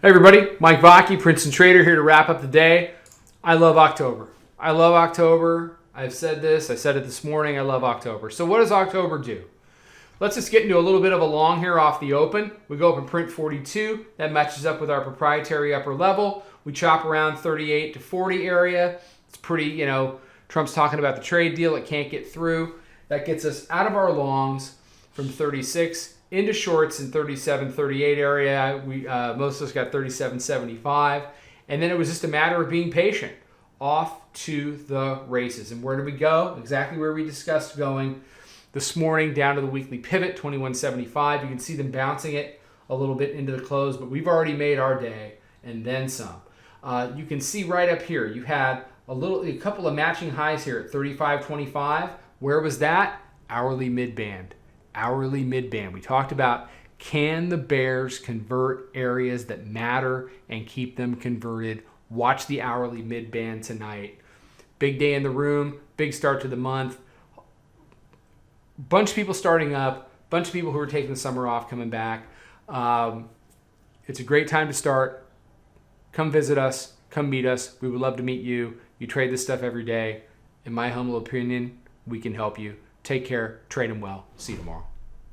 Hey everybody, Mike Vacchi, Princetontrader here to wrap up the day. I love October. I love October. I've said this. I said it this morning. I love October. So what does October do? Let's just get into a little bit of a long here off the open. We go up and print 42. That matches up with our proprietary upper level. We chop around 38 to 40 area. It's pretty, Trump's talking about the trade deal. It can't get through. That gets us out of our longs from 36 into shorts in 37, 38 area. Most of us got 37, 75. And then it was just a matter of being patient. Off to the races. And where did we go? Exactly where we discussed going this morning, down to the weekly pivot, 2175. You can see them bouncing it a little bit into the close, but we've already made our day and then some. You can see right up here, you had a couple of matching highs here at 35.25. Where was that? Hourly mid-band. Hourly mid-band. We talked about, can the bears convert areas that matter and keep them converted? Watch the hourly mid-band tonight. Big day in the room, big start to the month. Bunch of people starting up, bunch of people who are taking the summer off coming back. It's a great time to start. Come visit us, come meet us. We would love to meet you. You trade this stuff every day. In my humble opinion, we can help you. Take care, trade them well. See you tomorrow.